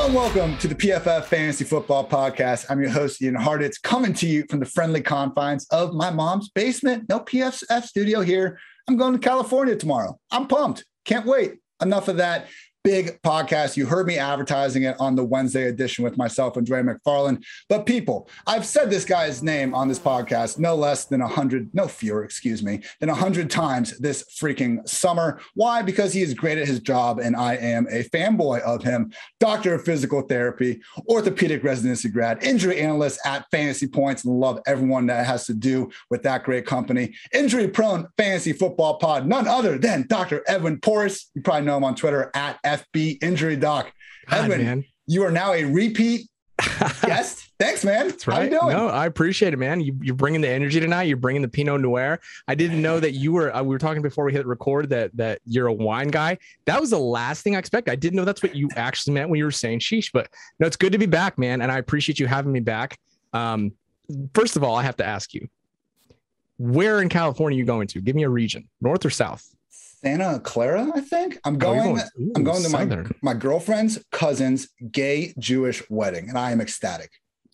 Hello and welcome to the PFF Fantasy Football Podcast. I'm your host, Ian Hartitz, coming to you from the friendly confines of my mom's basement. No PFF studio here. I'm going to California tomorrow. I'm pumped. Can't wait. Enough of that big podcast. You heard me advertising it on the Wednesday edition with myself and Dre McFarland. But people, I've said this guy's name on this podcast no fewer than 100 times this freaking summer. Why? Because he is great at his job and I am a fanboy of him. Doctor of physical therapy, orthopedic residency grad, injury analyst at Fantasy Points, and love everyone that has to do with that great company. Injury prone fantasy football pod, none other than Dr. Edwin Porras. You probably know him on Twitter at FB Injury Doc. Edwin, man, you are now a repeat guest. Thanks, man. That's right. How you doing? No, I appreciate it, man. You're bringing the energy tonight. You're bringing the Pinot Noir. I didn't know that you were. We were talking before we hit record that you're a wine guy. That was the last thing I expected. I didn't know that's what you actually meant when you were saying sheesh. But no, it's good to be back, man, and I appreciate you having me back. First of all, I have to ask you, where in California are you going to? Give me a region, north or south? Santa Clara, I think. I'm going to my girlfriend's cousin's gay Jewish wedding, and I am ecstatic.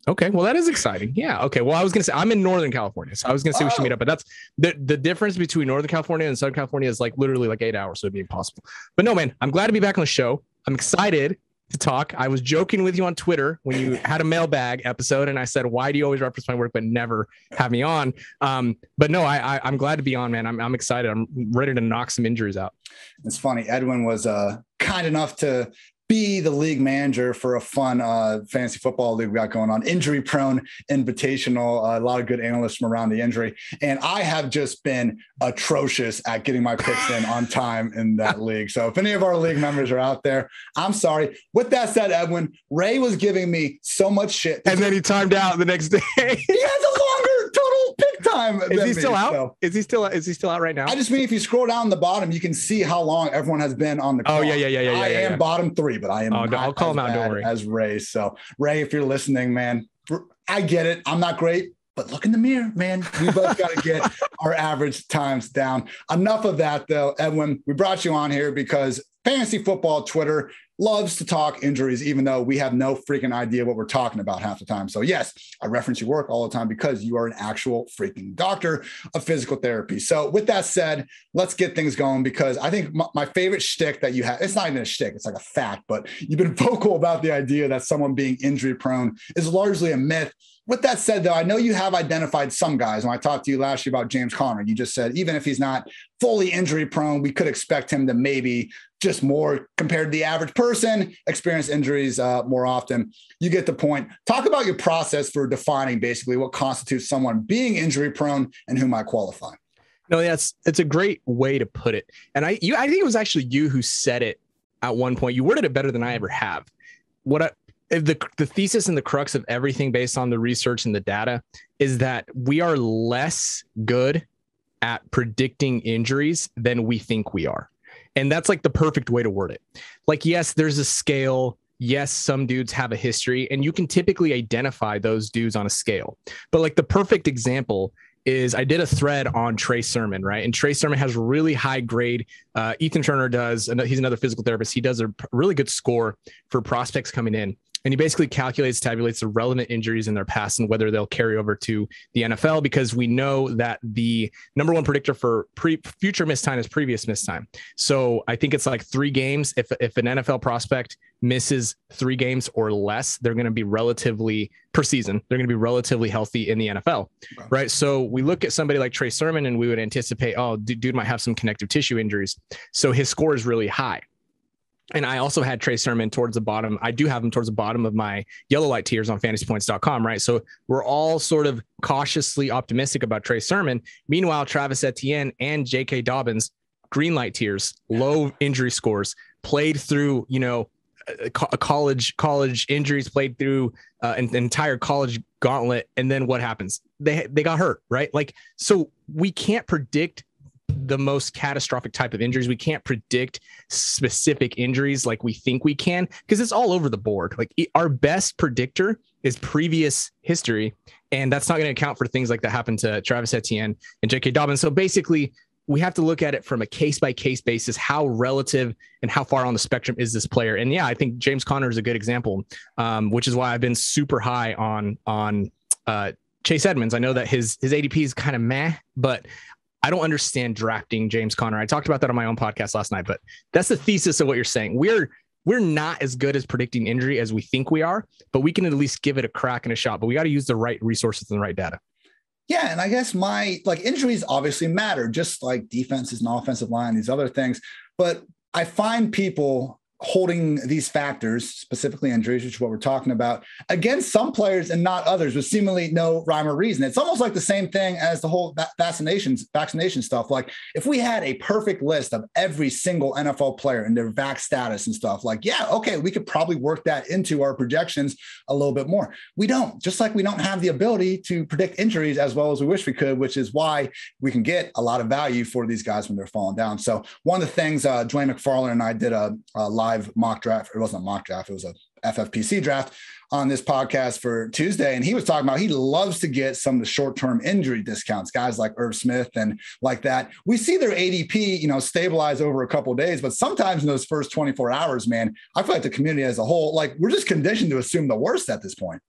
Okay, well, that is exciting. Yeah. Okay. Well, I was going to say I'm in Northern California, so I was going to say we should meet up, but that's the difference between Northern California and Southern California is like literally like 8 hours, so it'd be impossible. But no, man, I'm glad to be back on the show. I'm excited to talk. I was joking with you on Twitter when you had a mailbag episode, and I said, "Why do you always reference my work but never have me on?" But no, I'm glad to be on, man. I'm excited. I'm ready to knock some injuries out. It's funny. Edwin was kind enough to be the league manager for a fun fantasy football league we got going on, Injury Prone Invitational, a lot of good analysts from around the injury. And I have just been atrocious at getting my picks in on time in that league. So if any of our league members are out there, I'm sorry. With that said, Edwin, Ray was giving me so much shit. And then he timed out the next day. He has a longer total pick time. Is he still out? So. Is he still out right now? I just mean, if you scroll down the bottom, you can see how long everyone has been on the clock. Oh, yeah. I am bottom 3, but I am not I'll call him out, don't worry. As Ray. So Ray, if you're listening, man, I get it. I'm not great, but look in the mirror, man. We both got to get our average times down. Enough of that, though. Edwin, we brought you on here because Fantasy Football Twitter loves to talk injuries, even though we have no freaking idea what we're talking about half the time. So yes, I reference your work all the time because you are an actual freaking doctor of physical therapy. So with that said, let's get things going, because I think my favorite shtick that you have, it's not even a shtick, it's like a fact, but you've been vocal about the idea that someone being injury prone is largely a myth. With that said, though, I know you have identified some guys. When I talked to you last year about James Conner, you just said, even if he's not fully injury prone, we could expect him to maybe just more compared to the average person, experience injuries more often. You get the point. Talk about your process for defining basically what constitutes someone being injury prone and who might qualify. No, it's a great way to put it. And I think it was actually you who said it at one point. You worded it better than I ever have. The thesis and the crux of everything based on the research and the data is that we are less good at predicting injuries than we think we are. And that's like the perfect way to word it. Like, yes, there's a scale. Yes, some dudes have a history, and you can typically identify those dudes on a scale. But like the perfect example is I did a thread on Trey Sermon, right? And Trey Sermon has really high grade. Ethan Turner does, and he's another physical therapist. He does a really good score for prospects coming in. And he basically tabulates the relevant injuries in their past and whether they'll carry over to the NFL, because we know that the number one predictor for future missed time is previous missed time. So I think it's like 3 games. If an NFL prospect misses 3 games or less, they're going to be relatively per season. They're going to be relatively healthy in the NFL, okay. Right? So we look at somebody like Trey Sermon and we would anticipate, oh, dude might have some connective tissue injuries. So his score is really high. And I also had Trey Sermon towards the bottom. I do have him towards the bottom of my yellow light tiers on fantasypoints.com, right? So we're all sort of cautiously optimistic about Trey Sermon. Meanwhile, Travis Etienne and J.K. Dobbins, green light tiers, low injury scores, played through, college injuries, played through an entire college gauntlet. And then what happens? They got hurt, right? Like, so we can't predict the most catastrophic type of injuries. We can't predict specific injuries like we think we can, because it's all over the board. Like, our best predictor is previous history, and that's not going to account for things like that happened to Travis Etienne and J.K. Dobbins. So basically, we have to look at it from a case-by-case basis. How relative and how far on the spectrum is this player? And yeah, I think James Conner is a good example, which is why I've been super high on Chase Edmonds. I know that his ADP is kind of meh, but I don't understand drafting James Conner. I talked about that on my own podcast last night, but that's the thesis of what you're saying. We're not as good as predicting injury as we think we are, but we can at least give it a crack and a shot, but we got to use the right resources and the right data. Yeah. And I guess injuries obviously matter, just like defenses and offensive line, these other things. But I find people holding these factors, specifically injuries, which is what we're talking about, against some players and not others with seemingly no rhyme or reason. It's almost like the same thing as the whole vaccination stuff. Like if we had a perfect list of every single NFL player and their vax status and stuff, like, yeah, okay, we could probably work that into our projections a little bit more. We don't, just like we don't have the ability to predict injuries as well as we wish we could, which is why we can get a lot of value for these guys when they're falling down. So one of the things Dwayne McFarland and I did a live mock draft. It wasn't a mock draft. It was a FFPC draft on this podcast for Tuesday. And he was talking about, he loves to get some of the short-term injury discounts, guys like Irv Smith and like that. We see their ADP, stabilize over a couple of days, but sometimes in those first 24 hours, man, I feel like the community as a whole, like we're just conditioned to assume the worst at this point.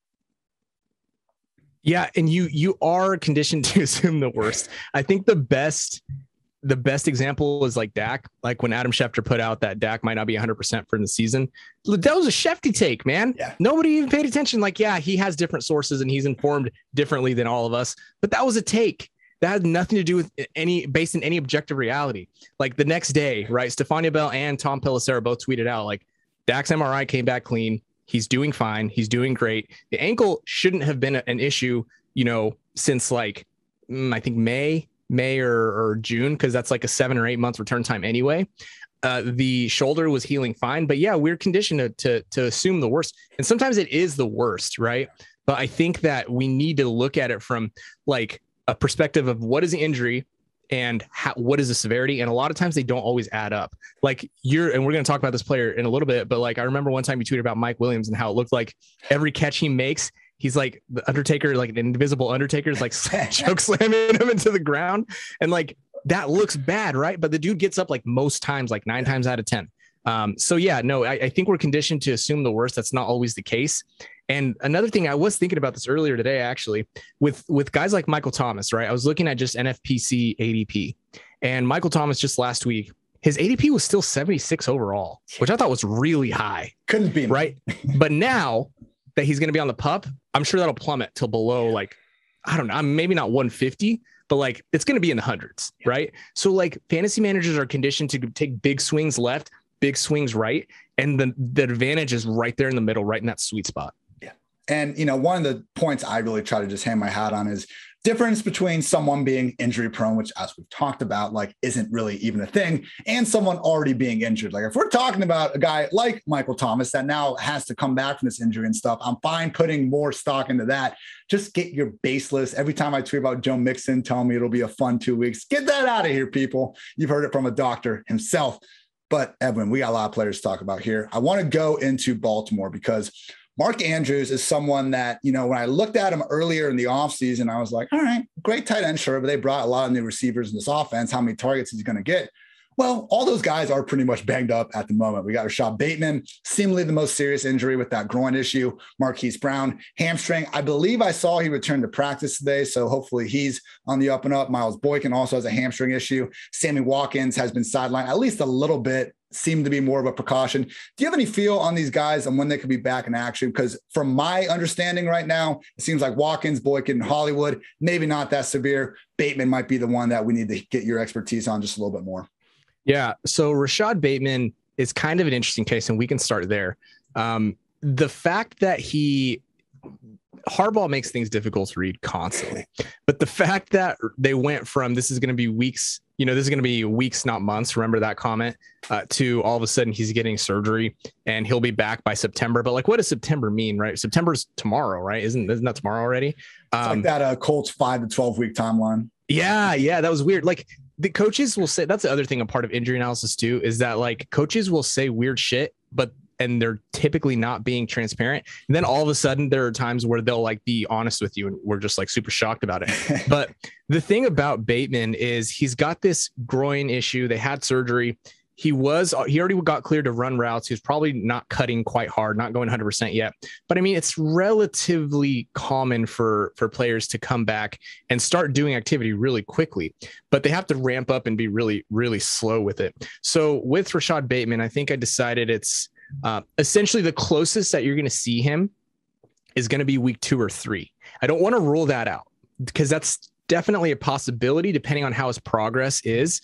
Yeah. And you are conditioned to assume the worst. I think the best example is like Dak, like when Adam Schefter put out that Dak might not be 100% for the season. That was a Shefty take, man. Yeah. Nobody even paid attention. Like, yeah, he has different sources and he's informed differently than all of us, but that was a take that had nothing to do with based in any objective reality. Like the next day, right? Stefania Bell and Tom Pelissero both tweeted out like Dak's MRI came back clean. He's doing fine. He's doing great. The ankle shouldn't have been an issue, since like, I think May or June, because that's like a 7 or 8 month return time anyway. The shoulder was healing fine, but yeah, we're conditioned to assume the worst. And sometimes it is the worst, right? But I think that we need to look at it from like a perspective of what is the injury and what is the severity. And a lot of times they don't always add up. Like and we're going to talk about this player in a little bit, but like, I remember one time you tweeted about Mike Williams and how it looked like every catch he makes, he's like the Undertaker, like an invisible Undertaker is like choke slamming him into the ground. And like, that looks bad, right? But the dude gets up like most times, like 9 times out of 10. So yeah, no, I think we're conditioned to assume the worst. That's not always the case. And another thing, I was thinking about this earlier today, actually, with guys like Michael Thomas, right? I was looking at just NFPC ADP, and Michael Thomas just last week, his ADP was still 76 overall, which I thought was really high. Couldn't be right. But now that he's going to be on the PUP, I'm sure that'll plummet till below, like, I don't know, maybe not 150, but like it's going to be in the hundreds, right? So like fantasy managers are conditioned to take big swings left, big swings right, and the advantage is right there in the middle, right in that sweet spot. Yeah. And, one of the points I really try to just hang my hat on is difference between someone being injury prone, which as we've talked about, like isn't really even a thing, and someone already being injured. Like if we're talking about a guy like Michael Thomas that now has to come back from this injury and stuff, I'm fine putting more stock into that. Just get your baseless. Every time I tweet about Joe Mixon, tell me it'll be a fun 2 weeks. Get that out of here, people. You've heard it from a doctor himself. But Edwin, we got a lot of players to talk about here. I want to go into Baltimore because Mark Andrews is someone that, when I looked at him earlier in the offseason, I was like, all right, great tight end, sure, but they brought a lot of new receivers in this offense. How many targets is he going to get? Well, all those guys are pretty much banged up at the moment. We got Rashod Bateman, seemingly the most serious injury with that groin issue. Marquise Brown, hamstring. I believe I saw he returned to practice today, so hopefully he's on the up and up. Miles Boykin also has a hamstring issue. Sammy Watkins has been sidelined at least a little bit, seemed to be more of a precaution. Do you have any feel on these guys and when they could be back in action? Because from my understanding right now, it seems like Watkins, Boykin, Hollywood, maybe not that severe. Bateman might be the one that we need to get your expertise on just a little bit more. Yeah. So Rashod Bateman is kind of an interesting case, and we can start there. The fact that Harbaugh makes things difficult to read constantly, but the fact that they went from this is going to be weeks, this is going to be weeks, not months. Remember that comment to all of a sudden he's getting surgery and he'll be back by September. But like, what does September mean, right? September's tomorrow, right? Isn't that tomorrow already? It's like that Colts 5 to 12 week timeline. Yeah. That was weird. Like the coaches will say, that's the other thing, a part of injury analysis too, is that like coaches will say weird shit, but and they're typically not being transparent. And then all of a sudden there are times where they'll like be honest with you and we're just like super shocked about it. But the thing about Bateman is he's got this groin issue. They had surgery. He already got cleared to run routes. He was probably not cutting quite hard, not going 100% yet. But I mean, it's relatively common for players to come back and start doing activity really quickly, but they have to ramp up and be really, really slow with it. So with Rashod Bateman, I think I decided it's essentially the closest that you're going to see him is going to be week 2 or 3. I don't want to rule that out because that's definitely a possibility depending on how his progress is.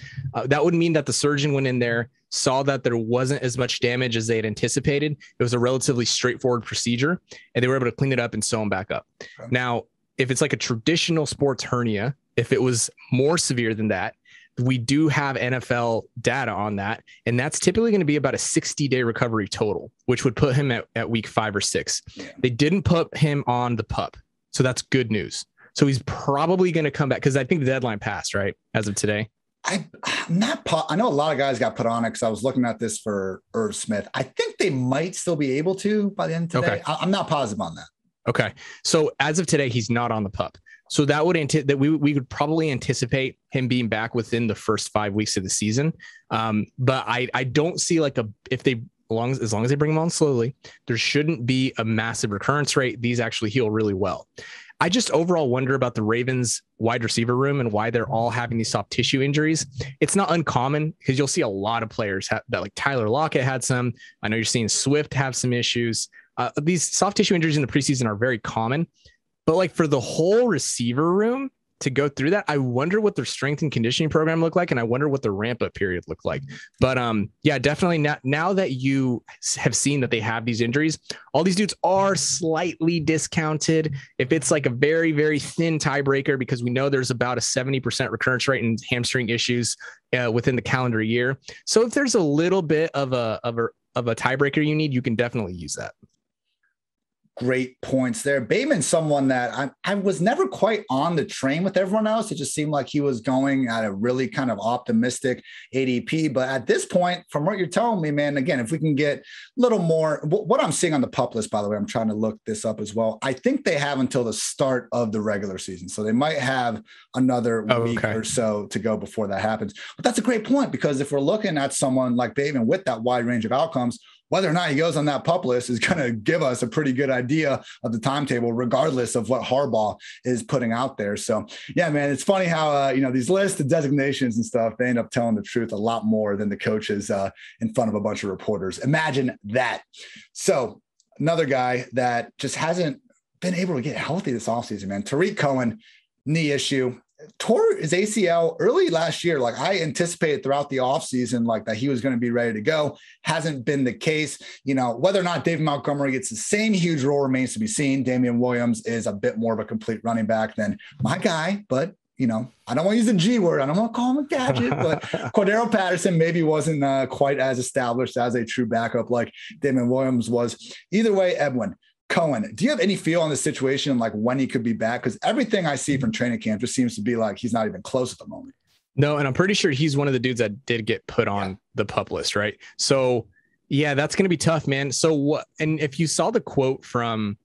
That would mean that the surgeon went in there, saw that there wasn't as much damage as they had anticipated. It was a relatively straightforward procedure and they were able to clean it up and sew him back up. Okay. Now, if it's like a traditional sports hernia, if it was more severe than that, we do have NFL data on that. And that's typically going to be about a 60-day recovery total, which would put him at week 5 or 6. Yeah. They didn't put him on the PUP. So that's good news. So he's probably going to come back because I think the deadline passed, right? As of today. I know a lot of guys got put on it because I was looking at this for Irv Smith. I think they might still be able to by the end of today. Okay. I'm not positive on that. Okay. So as of today, he's not on the PUP. So that would we could probably anticipate him being back within the first 5 weeks of the season. But I don't see like as long as they bring him on slowly, there shouldn't be a massive recurrence rate. These actually heal really well. I just overall wonder about the Ravens wide receiver room and why they're all having these soft tissue injuries. It's not uncommon because you'll see a lot of players that like Tyler Lockett had some. I know you're seeing Swift have some issues. These soft tissue injuries in the preseason are very common, but like for the whole receiver room to go through that, I wonder what their strength and conditioning program looked like. And I wonder what the ramp up period looked like. But yeah, definitely now that you have seen that they have these injuries, all these dudes are slightly discounted. If it's like a very, very thin tiebreaker, because we know there's about a 70% recurrence rate in hamstring issues within the calendar year. So if there's a little bit of a tiebreaker you need, you can definitely use that. Great points there. Bateman's someone that I was never quite on the train with everyone else. It just seemed like he was going at a really kind of optimistic ADP. But at this point, from what you're telling me, man, again, if we can get a little more, what I'm seeing on the PUP list, by the way, I'm trying to look this up as well. I think they have until the start of the regular season. So they might have another week or so to go before that happens. But that's a great point, because if we're looking at someone like Bateman with that wide range of outcomes, whether or not he goes on that PUP list is going to give us a pretty good idea of the timetable, regardless of what Harbaugh is putting out there. So, yeah, man, it's funny how, these lists, the designations and stuff, they end up telling the truth a lot more than the coaches in front of a bunch of reporters. Imagine that. So another guy that just hasn't been able to get healthy this offseason, man, Tarik Cohen, knee issue. Tore his ACL early last year. Like I anticipated throughout the offseason, like that he was going to be ready to go. Hasn't been the case. Whether or not David Montgomery gets the same huge role remains to be seen. Damian Williams is a bit more of a complete running back than my guy, but I don't want to use the G word. I don't want to call him a gadget, but Cordero Patterson maybe wasn't quite as established as a true backup like Damian Williams was. Either way, Edwin, Cohen, do you have any feel on the situation, like when he could be back? Because everything I see from training camp just seems to be like he's not even close at the moment. No, and I'm pretty sure he's one of the dudes that did get put on the PUP list, right? So, yeah, that's going to be tough, man. So what? And if you saw the quote from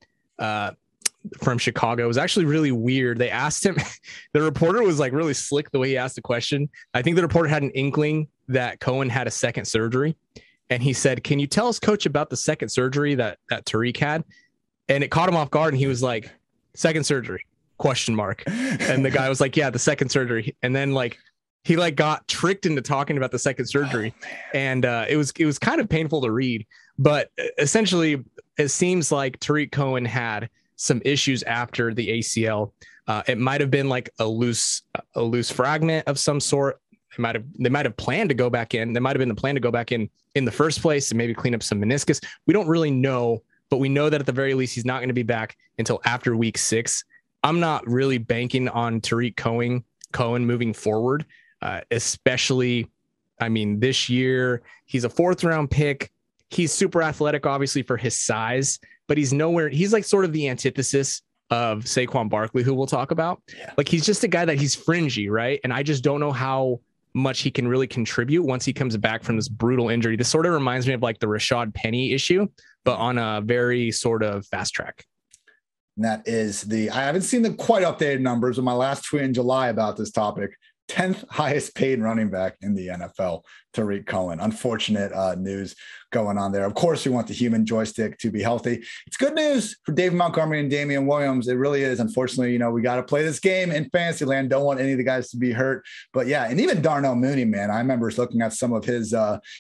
Chicago, it was actually really weird. They asked him, the reporter was like really slick the way he asked the question. I think the reporter had an inkling that Cohen had a second surgery, and he said, "Can you tell us, coach, about the second surgery that Tarik had?" And it caught him off guard. And he was like, "Second surgery, ? And the guy was like, "Yeah, the second surgery." And then he got tricked into talking about the second surgery. And it was kind of painful to read, but essentially it seems like Tarik Cohen had some issues after the ACL. It might've been like a loose fragment of some sort. They might've planned to go back in. There might've been the plan to go back in the first place and maybe clean up some meniscus. We don't really know. But we know that at the very least, he's not going to be back until after week 6. I'm not really banking on Tarik Cohen moving forward, especially, this year, he's a 4th round pick. He's super athletic, obviously, for his size, but he's like sort of the antithesis of Saquon Barkley, who we'll talk about. Yeah. Like he's just a guy that he's fringy, right? And I just don't know how much he can really contribute once he comes back from this brutal injury. This sort of reminds me of like the Rashod Penny issue, but on a very sort of fast track. And that is I haven't seen the quite updated numbers of my last tweet in July about this topic. 10th highest paid running back in the NFL, Tarik Cohen. Unfortunate news going on there. Of course, we want the human joystick to be healthy. It's good news for David Montgomery and Damian Williams. It really is. Unfortunately, we got to play this game in fantasy land. Don't want any of the guys to be hurt. But yeah, and even Darnell Mooney, man, I remember looking at some of his,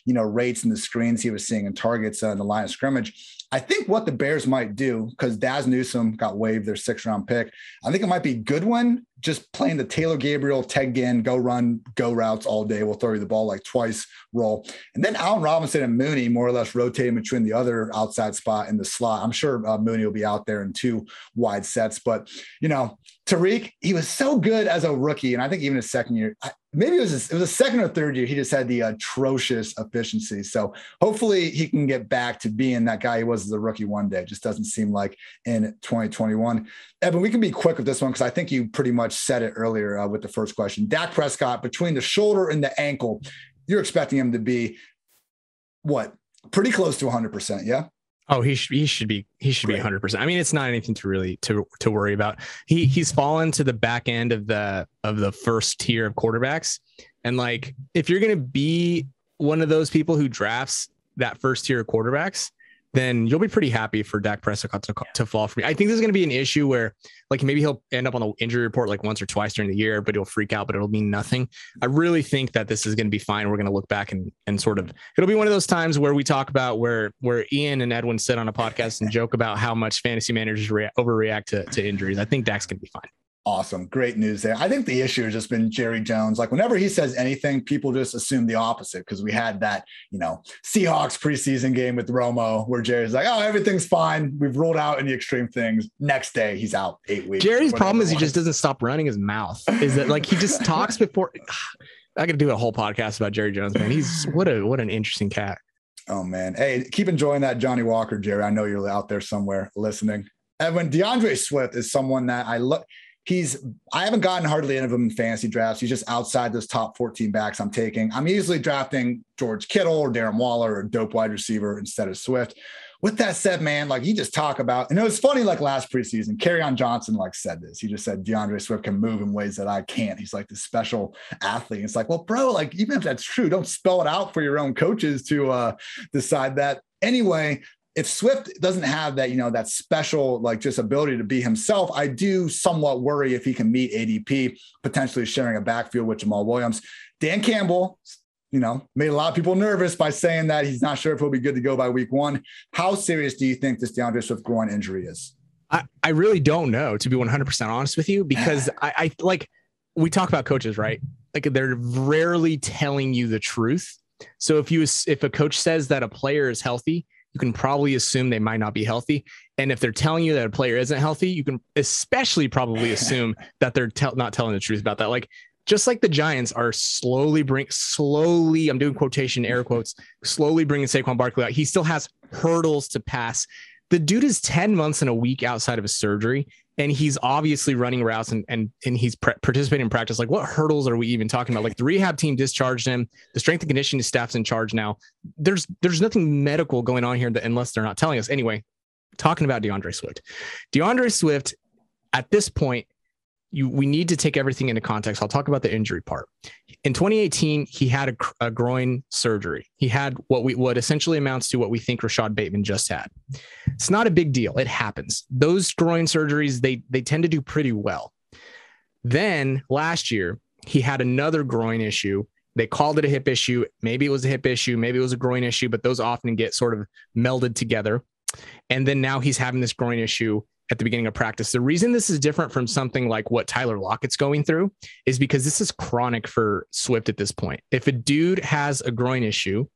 rates and the screens he was seeing and targets in the line of scrimmage. I think what the Bears might do, because Daz Newsome got waived their 6th-round pick, I think it might be Goodwin just playing the Taylor Gabriel, Ted Ginn, go run, go routes all day. We'll throw you the ball like twice, roll. And then Allen Robinson and Mooney more or less rotating between the other outside spot and the slot. I'm sure Mooney will be out there in 2 wide sets. But, Tarik, he was so good as a rookie. And I think even his second year, maybe it was a second or third year, he just had the atrocious efficiency. So hopefully he can get back to being that guy he was as a rookie one day. It just doesn't seem like in 2021. Evan, we can be quick with this one because I think you pretty much said it earlier with the first question. Dak Prescott, between the shoulder and the ankle, you're expecting him to be pretty close to 100%, yeah? Oh, he should be 100%. I mean, it's not anything to really to worry about. He's fallen to the back end of the first tier of quarterbacks. And like, if you're going to be one of those people who drafts that first tier of quarterbacks, then you'll be pretty happy for Dak Prescott to fall for me. I think there's going to be an issue where like maybe he'll end up on the injury report like once or twice during the year, but he'll freak out, but it'll mean nothing. I really think that this is going to be fine. We're going to look back and sort of, it'll be one of those times where we talk about where Ian and Edwin sit on a podcast and joke about how much fantasy managers overreact to injuries. I think Dak's going to be fine. Awesome. Great news there. I think the issue has just been Jerry Jones. Like whenever he says anything, people just assume the opposite because we had that, Seahawks preseason game with Romo where Jerry's like, oh, everything's fine. We've ruled out any extreme things. Next day, he's out 8 weeks. Jerry's problem is he just doesn't stop running his mouth. Is that like he just talks before? I could do a whole podcast about Jerry Jones, man. He's what an interesting cat. Oh, man. Hey, keep enjoying that Johnny Walker, Jerry. I know you're out there somewhere listening. Edwin, Deandre Swift is someone that I haven't gotten hardly any of them in fantasy drafts. He's just outside those top 14 backs I'm taking. I'm easily drafting George Kittle or Darren Waller or a dope wide receiver instead of Swift. With that said, man, like you just talk about, and it was funny, like last preseason, Kerryon Johnson said this. He just said DeAndre Swift can move in ways that I can't. He's like this special athlete. It's like, well, bro, like even if that's true, don't spell it out for your own coaches to decide that. Anyway, if Swift doesn't have that, that special, like just ability to be himself, I do somewhat worry if he can meet ADP, potentially sharing a backfield with Jamal Williams. Dan Campbell, made a lot of people nervous by saying that he's not sure if he'll be good to go by week 1. How serious do you think this DeAndre Swift groin injury is? I really don't know, to be 100% honest with you, because I like we talk about coaches, right? Like they're rarely telling you the truth. So if a coach says that a player is healthy, you can probably assume they might not be healthy. And if they're telling you that a player isn't healthy, you can especially probably assume that they're not telling the truth about that. Like, just like the Giants are slowly, I'm doing quotation, air quotes, slowly bringing Saquon Barkley out. He still has hurdles to pass. The dude is 10 months and a week outside of his surgery, and he's obviously running routes and he's participating in practice. Like, what hurdles are we even talking about? Like, the rehab team discharged him. The strength and conditioning staff's in charge now. There's nothing medical going on here unless they're not telling us. Anyway, talking about DeAndre Swift. DeAndre Swift, at this point, we need to take everything into context. I'll talk about the injury part. In 2018, he had a groin surgery. He had what essentially amounts to what we think Rashod Bateman just had. It's not a big deal. It happens. Those groin surgeries, they tend to do pretty well. Then last year, he had another groin issue. They called it a hip issue. Maybe it was a hip issue. Maybe it was a groin issue, but those often get sort of melded together. And then now he's having this groin issue at the beginning of practice. The reason this is different from something like what Tyler Lockett's going through is because this is chronic for Swift at this point. If a dude has a groin issue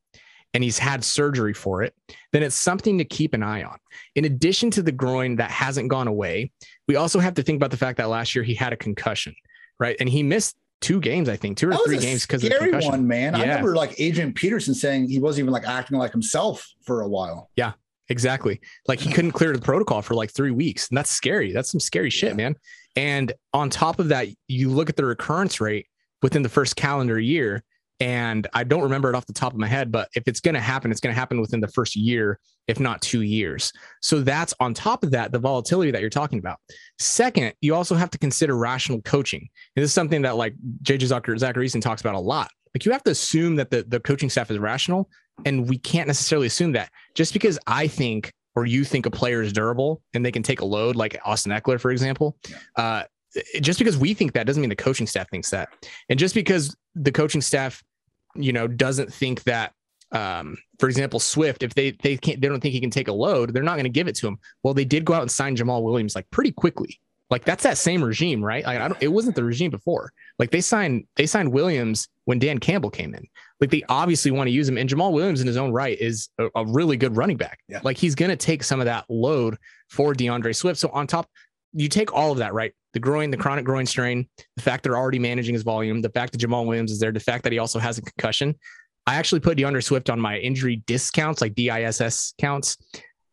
and he's had surgery for it, then it's something to keep an eye on. In addition to the groin that hasn't gone away, we also have to think about the fact that last year he had a concussion, right? And he missed 2 games, I think, 2 or 3 games because of the concussion. One, man. Yeah. I remember like Adrian Peterson saying he wasn't even like acting like himself for a while. Yeah. Exactly. Like he couldn't clear the protocol for like 3 weeks. And that's scary. That's some scary shit, man. And on top of that, you look at the recurrence rate. within the first calendar year. And I don't remember it off the top of my head, but if it's going to happen, it's going to happen within the first year, if not 2 years. So that's on top of that, the volatility that you're talking about. Second, you also have to consider rational coaching. And this is something that like JJ Zach Eason talks about a lot. Like you have to assume that the coaching staff is rational, and we can't necessarily assume that just because I think, or you think a player is durable and they can take a load, like Austin Eckler, for example, just because we think that doesn't mean the coaching staff thinks that. And just because the coaching staff, doesn't think that, for example, Swift, if they don't think he can take a load, they're not going to give it to him. Well, they did go out and sign Jamal Williams like pretty quickly. Like that's that same regime, right? Like it wasn't the regime before. Like they signed Williams when Dan Campbell came in. Like they obviously want to use him, and Jamal Williams in his own right is a really good running back. Yeah. Like he's going to take some of that load for DeAndre Swift. So on top, you take all of that, right? The chronic groin strain, the fact they're already managing his volume, the fact that Jamal Williams is there, the fact that he also has a concussion. I actually put DeAndre Swift on my injury discounts, like DISS counts.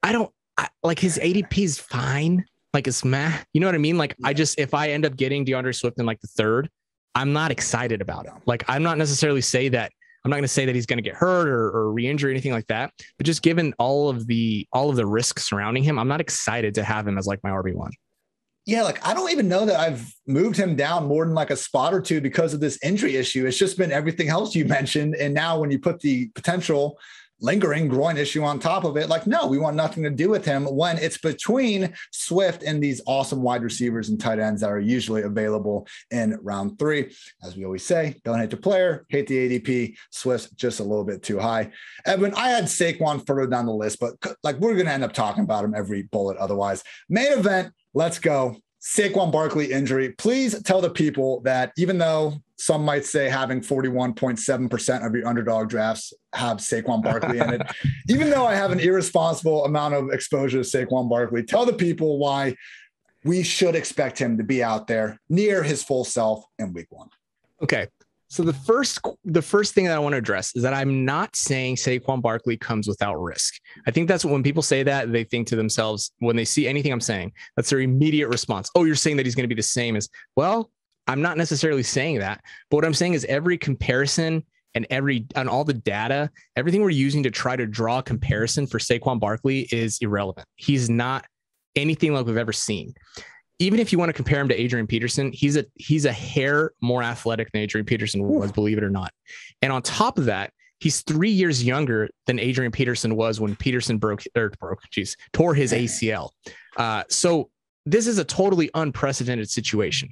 Like his ADP is fine. Like it's meh. You know what I mean? Like if I end up getting DeAndre Swift in like the third, I'm not excited about him. Like I'm not necessarily I'm not going to say that he's going to get hurt or re-injure or anything like that. But just given all of the risks surrounding him, I'm not excited to have him as like my RB1. Yeah, like I don't even know that I've moved him down more than like a spot or two because of this injury issue. It's just been everything else you mentioned. And now when you put the potential lingering groin issue on top of it, like, no, we want nothing to do with him when it's between Swift and these awesome wide receivers and tight ends that are usually available in round 3. As we always say, don't hate the player, hate the ADP. Swift's just a little bit too high. Edwin, I had Saquon further down the list, but like we're going to end up talking about him every bullet otherwise. Main event. Let's go. Saquon Barkley injury. Please tell the people that even though some might say having 41.7% of your underdog drafts have Saquon Barkley in it, even though I have an irresponsible amount of exposure to Saquon Barkley, tell the people why we should expect him to be out there near his full self in week 1. Okay. So the first thing that I want to address is that I'm not saying Saquon Barkley comes without risk. I think that's when people say that, they think to themselves, when they see anything I'm saying, that's their immediate response. Oh, you're saying that he's going to be the same as, well, I'm not necessarily saying that. But what I'm saying is every comparison and all the data, everything we're using to try to draw a comparison for Saquon Barkley is irrelevant. He's not anything like we've ever seen. Even if you want to compare him to Adrian Peterson, he's a hair more athletic than Adrian Peterson was, believe it or not. And on top of that, he's 3 years younger than Adrian Peterson was when Peterson tore his ACL. So this is a totally unprecedented situation.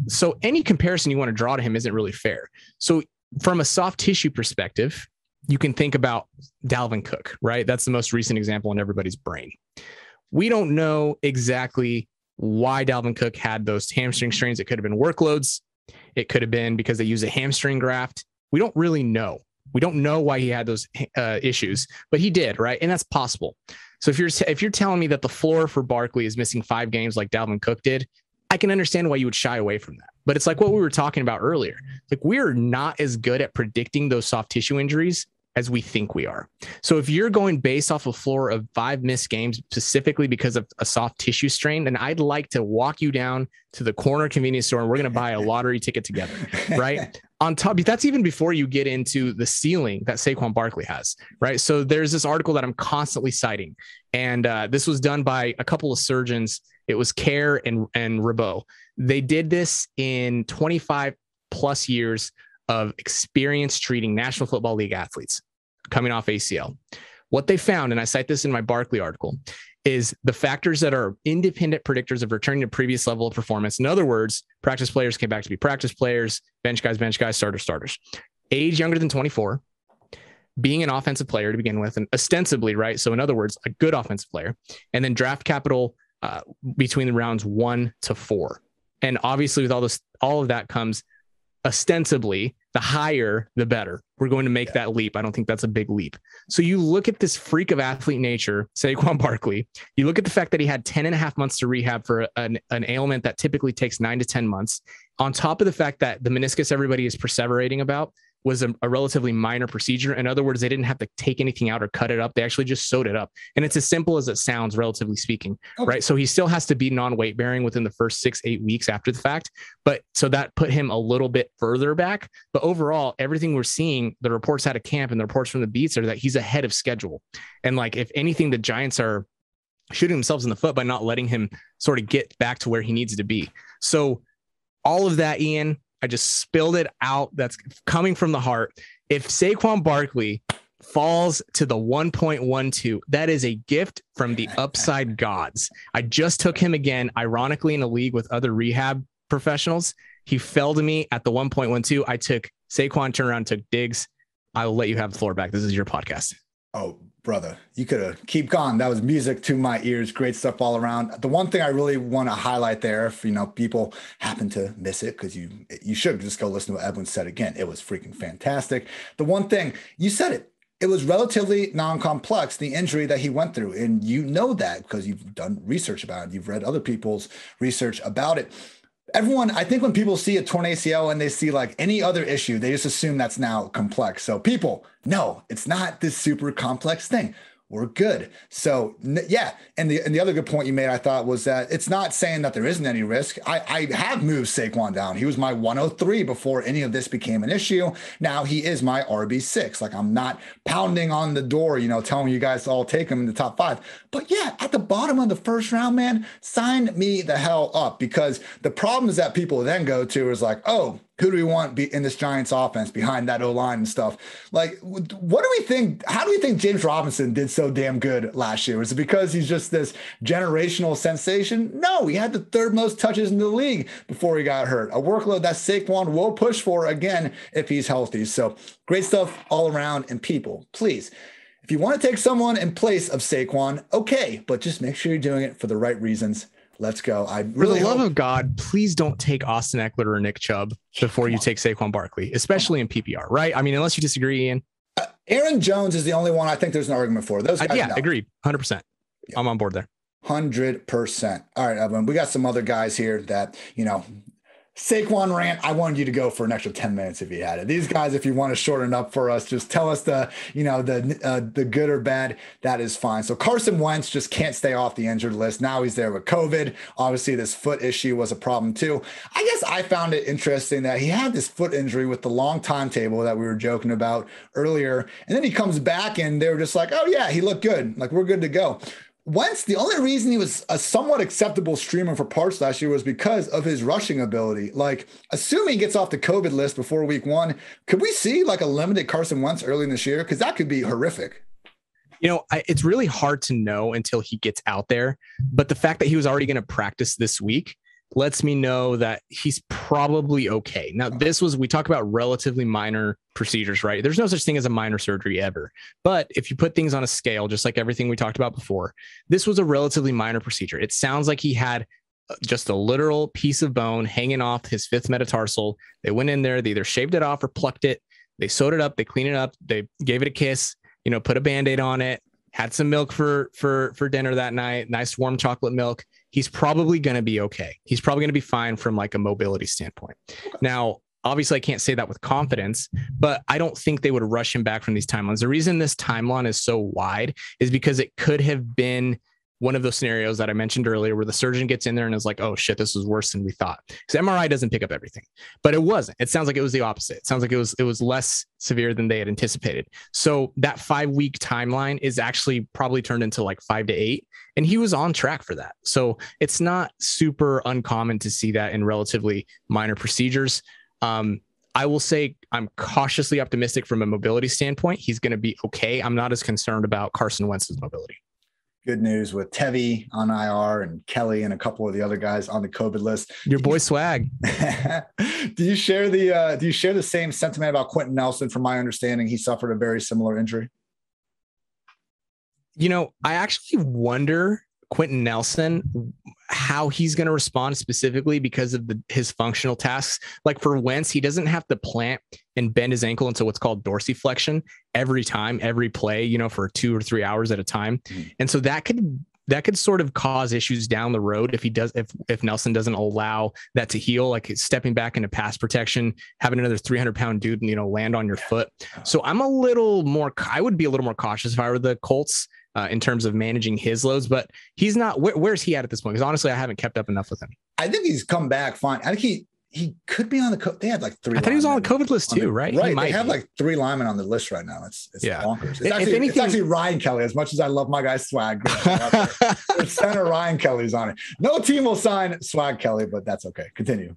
So any comparison you want to draw to him isn't really fair. So from a soft tissue perspective, you can think about Dalvin Cook, right? That's the most recent example in everybody's brain. We don't know exactly why Dalvin Cook had those hamstring strains. It could have been workloads. It could have been because they use a hamstring graft. We don't really know. We don't know why he had those issues, but he did, right? And that's possible. So if you're telling me that the floor for Barkley is missing 5 games like Dalvin Cook did, I can understand why you would shy away from that. But it's like what we were talking about earlier. Like we're not as good at predicting those soft tissue injuries as we think we are. So if you're going based off a floor of 5 missed games specifically because of a soft tissue strain, then I'd like to walk you down to the corner convenience store and we're going to buy a lottery ticket together, right? On top, that's even before you get into the ceiling that Saquon Barkley has, right? So there's this article that I'm constantly citing, and this was done by a couple of surgeons. It was Kerr and Ribot. They did this in 25 plus years of experience treating National Football League athletes coming off ACL. What they found, and I cite this in my Barkley article, is the factors that are independent predictors of returning to previous level of performance. In other words, practice players came back to be practice players, bench guys, starters. Age younger than 24, being an offensive player to begin with, and ostensibly, right? So in other words, a good offensive player, and then draft capital between the rounds 1 to 4. And obviously with all of that comes ostensibly the higher, the better. We're going to make that leap. I don't think that's a big leap. So you look at this freak of athlete nature, Saquon Barkley, you look at the fact that he had 10 and a half months to rehab for an ailment that typically takes 9 to 10 months. On top of the fact that the meniscus everybody is perseverating about was a relatively minor procedure. In other words, they didn't have to take anything out or cut it up. They actually just sewed it up. And it's as simple as it sounds, relatively speaking, right? So he still has to be non-weight bearing within the first 6-8 weeks after the fact. But so that put him a little bit further back. But overall, everything we're seeing, the reports out of camp and the reports from the beats are that he's ahead of schedule. And like, if anything, the Giants are shooting themselves in the foot by not letting him sort of get back to where he needs to be. So all of that, Ian, I just spilled it out. That's coming from the heart. If Saquon Barkley falls to the 1.12, that is a gift from the upside gods. I just took him again, ironically, in a league with other rehab professionals. He fell to me at the 1.12. I took Saquon, turned around, took Diggs. I will let you have the floor back. This is your podcast. Oh, brother, you could have keep going. That was music to my ears. Great stuff all around. The one thing I really want to highlight there, if people happen to miss it, because you should just go listen to what Edwin said again. It was freaking fantastic. The one thing you said it was relatively non-complex, the injury that he went through, and you know that because you've done research about it. You've read other people's research about it. Everyone, I think when people see a torn ACL and they see like any other issue, they just assume that's now complex. So people, no, it's not this super complex thing. We're good. So yeah. And the other good point you made, I thought, was that it's not saying that there isn't any risk. I have moved Saquon down. He was my 103 before any of this became an issue. Now he is my RB6. Like, I'm not pounding on the door, telling you guys to all take him in the top 5. But yeah, at the bottom of the first round, man, sign me the hell up, because the problems that people then go to is like, oh, who do we want in this Giants offense behind that O-line and stuff? Like, what do we think? How do we think James Robinson did so damn good last year? Was it because he's just this generational sensation? No, he had the 3rd most touches in the league before he got hurt. A workload that Saquon will push for again if he's healthy. So great stuff all around. And people, please, if you want to take someone in place of Saquon, okay, but just make sure you're doing it for the right reasons. Let's go. For the love of God, please don't take Austin Eckler or Nick Chubb before you take Saquon Barkley, especially in PPR, right? I mean, unless you disagree, Ian. Aaron Jones is the only one I think there's an argument for. Those guys, yeah, agreed. 100%. Yeah. I'm on board there. 100%. All right, Evan, we got some other guys here that, Saquon rant, I wanted you to go for an extra 10 minutes if you had it. These guys, if you want to shorten up for us, just tell us the good or bad. That is fine. So Carson Wentz just can't stay off the injured list. Now he's there with COVID. Obviously, this foot issue was a problem too. I guess I found it interesting that he had this foot injury with the long timetable that we were joking about earlier. And then he comes back and they were just like, oh yeah, he looked good. Like, we're good to go. Wentz, the only reason he was a somewhat acceptable streamer for parts last year was because of his rushing ability. Like, assuming he gets off the COVID list before week 1, could we see like a limited Carson Wentz early in this year? Because that could be horrific. It's really hard to know until he gets out there. But the fact that he was already going to practice this week lets me know that he's probably okay. Now, we talk about relatively minor procedures, right? There's no such thing as a minor surgery ever. But if you put things on a scale, just like everything we talked about before, this was a relatively minor procedure. It sounds like he had just a literal piece of bone hanging off his 5th metatarsal. They went in there, they either shaved it off or plucked it. They sewed it up, they cleaned it up, they gave it a kiss, put a Band-Aid on it, had some milk for dinner that night, nice warm chocolate milk. He's probably going to be okay. He's probably going to be fine from like a mobility standpoint. Okay. Now, obviously I can't say that with confidence, but I don't think they would rush him back from these timelines. The reason this timeline is so wide is because it could have been one of those scenarios that I mentioned earlier where the surgeon gets in there and is like, oh shit, this was worse than we thought. Because MRI doesn't pick up everything, but it wasn't. It sounds like it was the opposite. It sounds like it was less severe than they had anticipated. So that 5-week timeline is actually probably turned into like 5 to 8. And he was on track for that. So it's not super uncommon to see that in relatively minor procedures. I will say I'm cautiously optimistic from a mobility standpoint. He's going to be okay. I'm not as concerned about Carson Wentz's mobility. Good news with Tevy on IR and Kelly and a couple of the other guys on the COVID list. Your boy Swag. Do you share the same sentiment about Quentin Nelson? From my understanding, he suffered a very similar injury. I actually wonder Quentin Nelson, how he's going to respond specifically because of his functional tasks. Like for Wentz, he doesn't have to plant and bend his ankle into what's called dorsiflexion every time, every play, for 2 or 3 hours at a time. Mm-hmm. And so that could that could sort of cause issues down the road if Nelson doesn't allow that to heal, like stepping back into pass protection, having another 300-pound dude, land on your foot. So I would be a little more cautious if I were the Colts in terms of managing his loads, but he's not. Where's he at this point? Because honestly, I haven't kept up enough with him. I think he's come back fine. I think he could be on they had like 3. I thought he was on the COVID list too, right? Right. They have like 3 linemen on the list right now. It's bonkers. It's actually Ryan Kelly. As much as I love my guy Swag, center Ryan Kelly's on it. No team will sign Swag Kelly, but that's okay. Continue.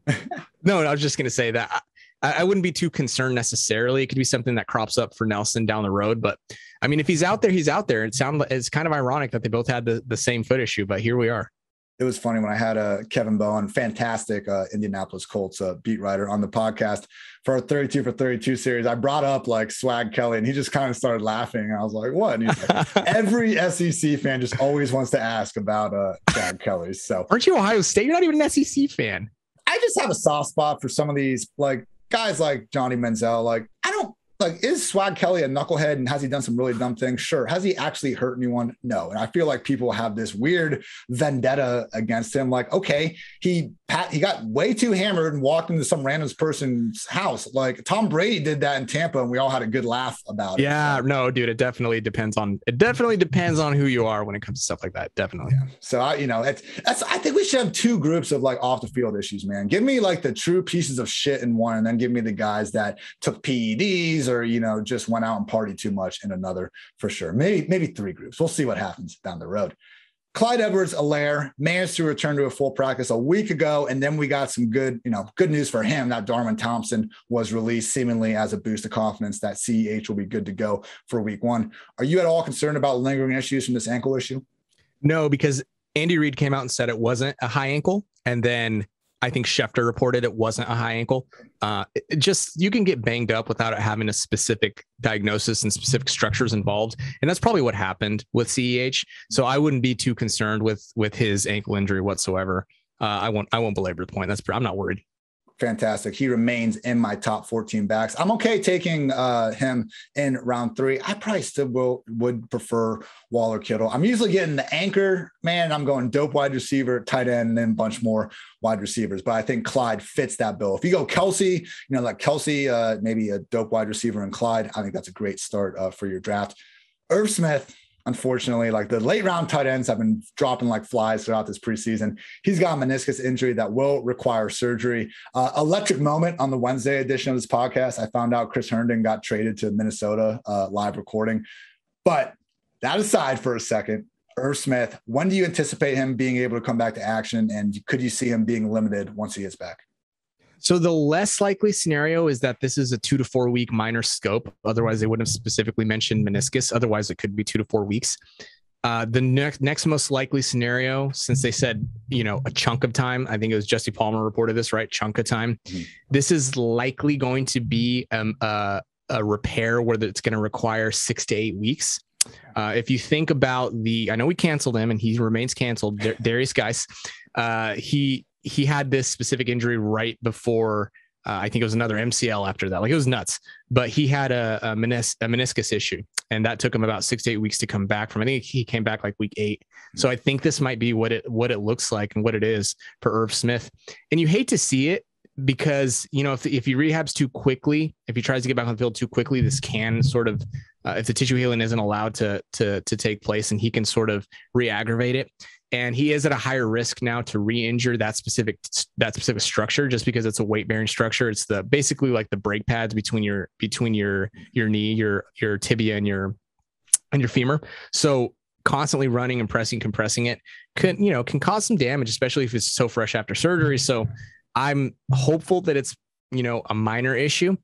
No, I was just going to say that I wouldn't be too concerned necessarily. It could be something that crops up for Nelson down the road, but I mean, if he's out there, he's out there. It's kind of ironic that they both had the same foot issue, but here we are. It was funny when I had Kevin Bowen, fantastic Indianapolis Colts beat writer, on the podcast for our 32 for 32 series. I brought up like Swag Kelly, and he just kind of started laughing. And I was like, "What?" And he's like, "Every SEC fan just always wants to ask about Swag Kelly." So, aren't you Ohio State? You're not even an SEC fan. I just have a soft spot for some of these like guys like Johnny Manziel. Like, I don't. Like, is Swag Kelly a knucklehead, and has he done some really dumb things? Sure. Has he actually hurt anyone? No. And I feel like people have this weird vendetta against him. Like, okay, he got way too hammered and walked into some random person's house. Like Tom Brady did that in Tampa, and we all had a good laugh about it. Yeah, no, dude, it definitely depends on who you are when it comes to stuff like that. Definitely. Yeah. So I think we should have 2 groups of like off the field issues, man. Give me like the true pieces of shit in one, and then give me the guys that took PEDs or, just went out and partied too much in another, for sure. Maybe 3 groups. We'll see what happens down the road. Clyde-Edwards Helaire managed to return to a full practice a week ago, and then we got some good news for him that Darwin Thompson was released seemingly as a boost of confidence that CEH will be good to go for week 1. Are you at all concerned about lingering issues from this ankle issue? No, because Andy Reid came out and said it wasn't a high ankle, and then I think Schefter reported it wasn't a high ankle. You can get banged up without it having a specific diagnosis and specific structures involved. And that's probably what happened with CEH. So I wouldn't be too concerned with his ankle injury whatsoever. I won't belabor the point. I'm not worried. Fantastic. He remains in my top 14 backs. I'm okay taking him in round 3. I probably still would prefer Waller Kittle. I'm usually getting the anchor, man. I'm going dope wide receiver, tight end, and then a bunch more wide receivers. But I think Clyde fits that bill. If you go Kelsey, maybe a dope wide receiver and Clyde, I think that's a great start for your draft. Irv Smith, unfortunately, like the late round tight ends have been dropping like flies throughout this preseason. He's got a meniscus injury that will require surgery. Electric moment on the Wednesday edition of this podcast, I found out Chris Herndon got traded to Minnesota, live recording. But that aside for a second, Irv Smith, when do you anticipate him being able to come back to action? And could you see him being limited once he gets back? So the less likely scenario is that this is a 2 to 4 week minor scope. Otherwise, they wouldn't have specifically mentioned meniscus. Otherwise, it could be 2 to 4 weeks. The next most likely scenario, since they said, a chunk of time, I think it was Jesse Palmer reported this, right? Chunk of time. Mm-hmm. This is likely going to be a repair where it's going to require 6 to 8 weeks. If you think about I know we canceled him and he remains canceled. Darius Geis, he had this specific injury right before, I think it was another MCL after that. Like, it was nuts, but he had a meniscus issue, and that took him about 6 to 8 weeks to come back from. I think he came back like week 8. So I think this might be what it looks like and what it is for Irv Smith. And you hate to see it because, if he rehabs too quickly, if he tries to get back on the field too quickly, this can sort of, if the tissue healing isn't allowed to take place, and he can sort of re-aggravate it. And he is at a higher risk now to re-injure that specific structure, just because it's a weight-bearing structure. It's basically like the brake pads between your knee, your tibia, and your femur. So constantly running and compressing it can cause some damage, especially if it's so fresh after surgery. So I'm hopeful that it's a minor issue,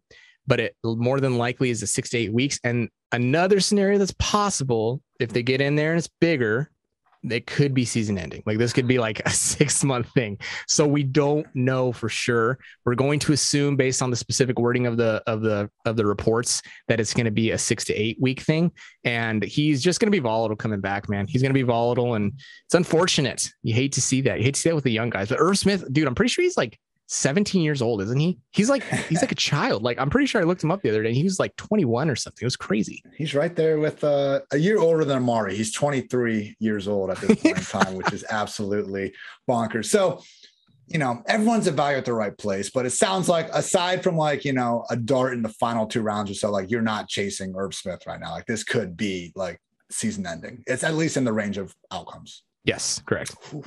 but it more than likely is a 6 to 8 weeks. And another scenario that's possible, if they get in there and it's bigger, it could be season ending. Like, this could be like a 6-month thing. So we don't know for sure. We're going to assume, based on the specific wording of the reports, that it's going to be a 6 to 8 week thing. And he's just going to be volatile coming back, man. He's going to be volatile, and it's unfortunate. You hate to see that. You hate to see that with the young guys. But Irv Smith, dude, I'm pretty sure he's like 17 years old, isn't he? He's like a child. Like, I'm pretty sure I looked him up the other day. He was like 21 or something. It was crazy. He's right there with a year older than Amari. He's 23 years old at this point in time, which is absolutely bonkers. So, everyone's evaluated at the right place, but it sounds like aside from like, a dart in the final 2 rounds or so, like you're not chasing Irv Smith right now. Like this could be like season ending. It's at least in the range of outcomes. Yes, correct. Ooh.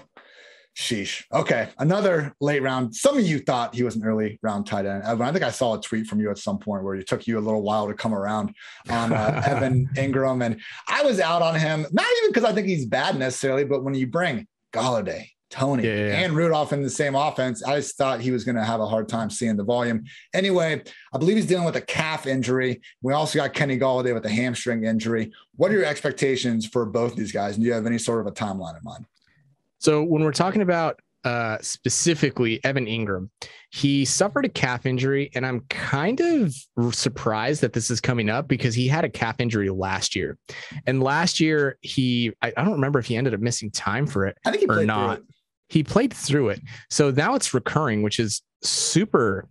Sheesh. Okay. Another late round. Some of you thought he was an early round tight end. Evan, I think I saw a tweet from you at some point where it took you a little while to come around on Evan Engram. And I was out on him, not even because I think he's bad necessarily, but when you bring Gallarde, Tony, and Rudolph in the same offense, I just thought he was going to have a hard time seeing the volume. Anyway, I believe he's dealing with a calf injury. We also got Kenny Gallarde with a hamstring injury. What are your expectations for both these guys? And do you have any sort of a timeline in mind? So when we're talking about specifically Evan Engram, he suffered a calf injury, and I'm kind of surprised that this is coming up because he had a calf injury last year. And last year, I don't remember if he ended up missing time for it I think he or not. He played through it. So now it's recurring, which is super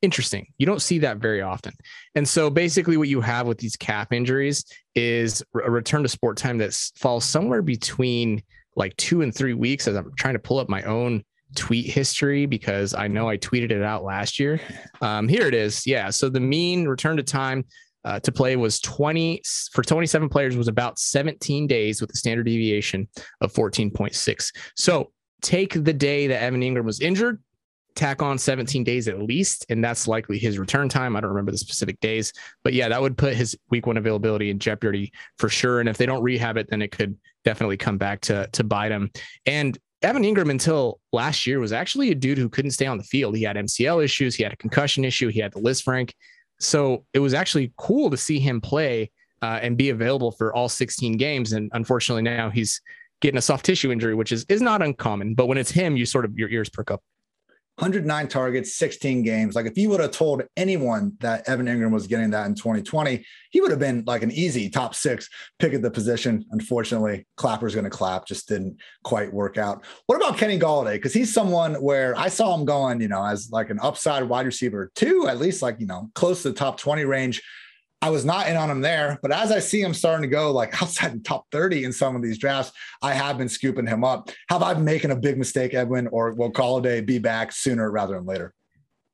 interesting. You don't see that very often. And so basically what you have with these calf injuries is a return to sport time that falls somewhere between like 2 and 3 weeks, as I'm trying to pull up my own tweet history because I know I tweeted it out last year. Here it is. Yeah. So the mean return to time to play was 27 players was about 17 days with a standard deviation of 14.6. So take the day that Evan Engram was injured, tack on 17 days at least, and that's likely his return time. I don't remember the specific days, but yeah, that would put his week 1 availability in jeopardy for sure. And if they don't rehab it, then it could definitely come back to bite him. And Evan Engram until last year was actually a dude who couldn't stay on the field. He had MCL issues. He had a concussion issue. He had the Lisfranc. So it was actually cool to see him play and be available for all 16 games. And unfortunately now he's getting a soft tissue injury, which is not uncommon, but when it's him, your ears perk up. 109 targets, 16 games. Like if you would have told anyone that Evan Engram was getting that in 2020, he would have been like an easy top 6 pick at the position. Unfortunately, Clapper's going to clap, just didn't quite work out. What about Kenny Gallarde? Because he's someone where I saw him going, as like an upside wide receiver 2, at least like, close to the top 20 range. I was not in on him there, but as I see him starting to go like outside the top 30 in some of these drafts, I have been scooping him up. Have I been making a big mistake, Edwin, or will Gallarde be back sooner rather than later?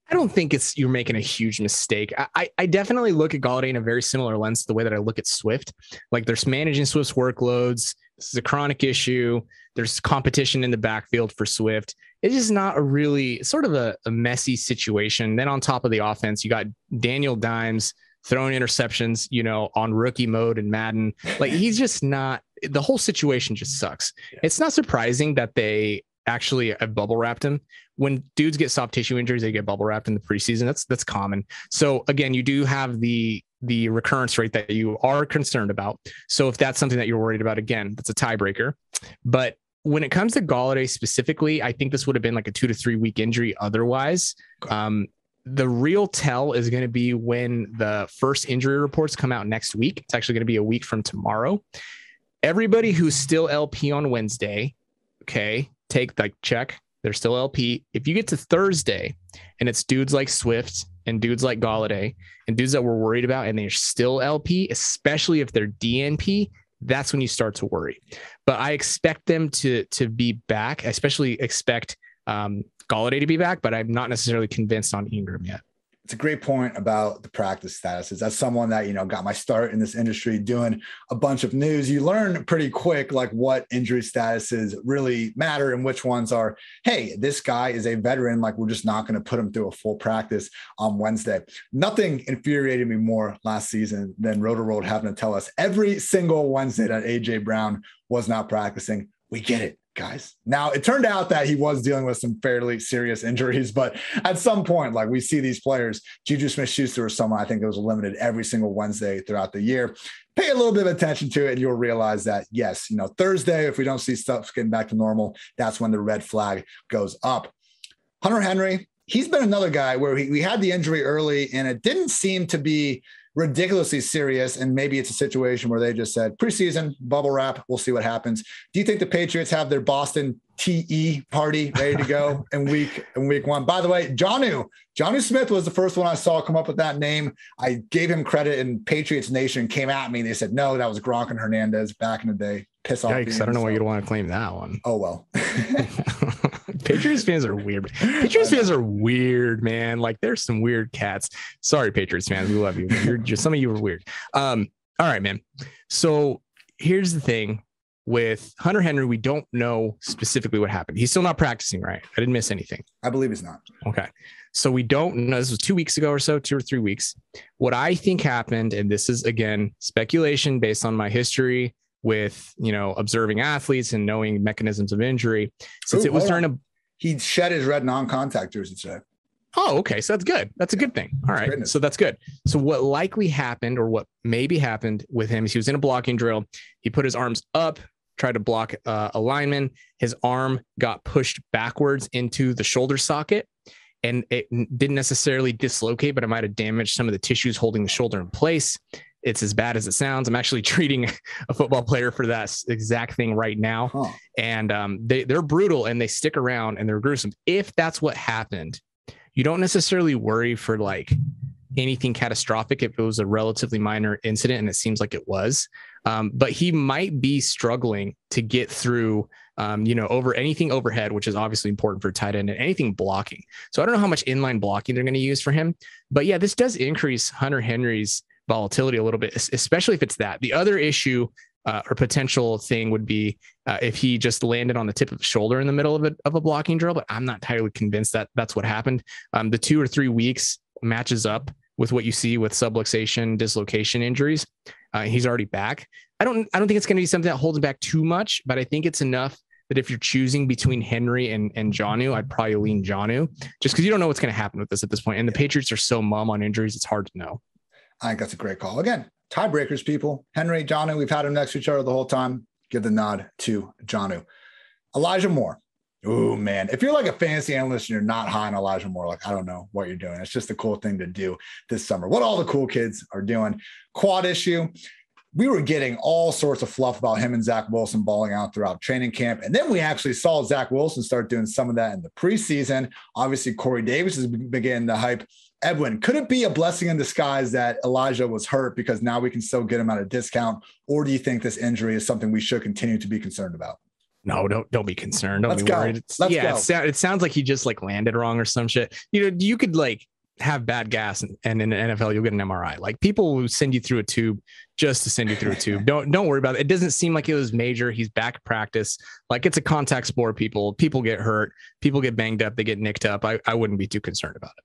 I don't think you're making a huge mistake. I definitely look at Gallarde in a very similar lens to the way that I look at Swift. Like there's managing Swift's workloads. This is a chronic issue. There's competition in the backfield for Swift. It's just not sort of a messy situation. Then on top of the offense, you got Daniel Dimes throwing interceptions, on rookie mode in Madden. Like he's just not, the whole situation just sucks. Yeah. It's not surprising that they actually bubble wrapped him. When dudes get soft tissue injuries, they get bubble wrapped in the preseason. That's common. So again, you do have the recurrence rate that you are concerned about. So if that's something that you're worried about, again, that's a tiebreaker. But when it comes to Gallarde specifically, I think this would have been like a 2 to 3 week injury otherwise. The real tell is going to be when the first injury reports come out next week. It's actually going to be a week from tomorrow. Everybody who's still LP on Wednesday, okay, check. They're still LP. If you get to Thursday and it's dudes like Swift and dudes like Gallarde and dudes that we're worried about and they're still LP, especially if they're DNP, that's when you start to worry. But I expect them to be back. I especially expect Gallarde to be back, but I'm not necessarily convinced on Engram yet. It's a great point about the practice statuses. As someone that, got my start in this industry doing a bunch of news, you learn pretty quick, like what injury statuses really matter and which ones are, hey, this guy is a veteran. Like we're just not going to put him through a full practice on Wednesday. Nothing infuriated me more last season than Roto-Road having to tell us every single Wednesday that AJ Brown was not practicing. We get it, guys. Now, it turned out that he was dealing with some fairly serious injuries, but at some point, like we see these players, Juju Smith-Schuster or someone, I think it was limited every single Wednesday throughout the year. Pay a little bit of attention to it and you'll realize that, yes, Thursday, if we don't see stuff getting back to normal, that's when the red flag goes up. Hunter Henry, he's been another guy where we had the injury early and it didn't seem to be ridiculously serious. And maybe it's a situation where they just said preseason bubble wrap. We'll see what happens. Do you think the Patriots have their Boston TE party ready to go in week one? By the way, Jonnu Smith was the first one I saw come up with that name. I gave him credit, and Patriots Nation came at me. They said, no, that was Gronk and Hernandez back in the day. Piss off. Yikes, I don't know why you'd want to claim that one. Oh, well. Patriots fans are weird. Patriots fans are weird, man. Like, there's some weird cats. Sorry, Patriots fans. We love you. Some of you are weird. All right, man. So here's the thing. With Hunter Henry, we don't know specifically what happened. He's still not practicing, right? I didn't miss anything. I believe he's not. Okay. So we don't know. This was 2 weeks ago or so, 2 or 3 weeks. What I think happened, and this is, again, speculation based on my history with, observing athletes and knowing mechanisms of injury. Since it was during he shed his red non-contact jersey today. Oh, okay. So that's good. That's a good thing. All right. Goodness. So that's good. So what likely happened, or what maybe happened with him, is he was in a blocking drill. He put his arms up, tried to block a lineman. His arm got pushed backwards into the shoulder socket, and it didn't necessarily dislocate, but it might have damaged some of the tissues holding the shoulder in place. It's as bad as it sounds. I'm actually treating a football player for that exact thing right now. Huh. And they're brutal and they stick around and they're gruesome. If that's what happened, you don't necessarily worry for like anything catastrophic if it was a relatively minor incident, and it seems like it was. But he might be struggling to get through, over anything overhead, which is obviously important for tight end, and anything blocking. So I don't know how much inline blocking they're going to use for him. But yeah, this does increase Hunter Henry's volatility a little bit, especially if it's that. The other issue or potential thing would be if he just landed on the tip of the shoulder in the middle of a blocking drill, but I'm not entirely convinced that that's what happened. The 2 or 3 weeks matches up with what you see with subluxation, dislocation injuries. He's already back. I don't think it's going to be something that holds him back too much, but I think it's enough that if you're choosing between Henry and Jonnu, I'd probably lean Jonnu, just because you don't know what's going to happen with this at this point. And the Patriots are so mum on injuries, it's hard to know. I think that's a great call. Again, tiebreakers, people. Henry, Jonnu, we've had them next to each other the whole time. Give the nod to Jonnu. Elijah Moore. Oh, man. If you're like a fantasy analyst and you're not high on Elijah Moore, like, I don't know what you're doing. It's just a cool thing to do this summer. What all the cool kids are doing. Quad issue. We were getting all sorts of fluff about him and Zach Wilson balling out throughout training camp. And then we actually saw Zach Wilson start doing some of that in the preseason. Obviously, Corey Davis is beginning to hype. Edwin, could it be a blessing in disguise that Elijah was hurt because now we can still get him at a discount? Or do you think this injury is something we should continue to be concerned about? No, don't be concerned. Don't be worried. It sounds like he just like landed wrong or some shit. You could like have bad gas and in the NFL, you'll get an MRI. Like, people will send you through a tube just to send you through a tube. Don't worry about it. It doesn't seem like it was major. He's back at practice. Like, it's a contact sport. People get hurt. People get banged up. They get nicked up. I wouldn't be too concerned about it.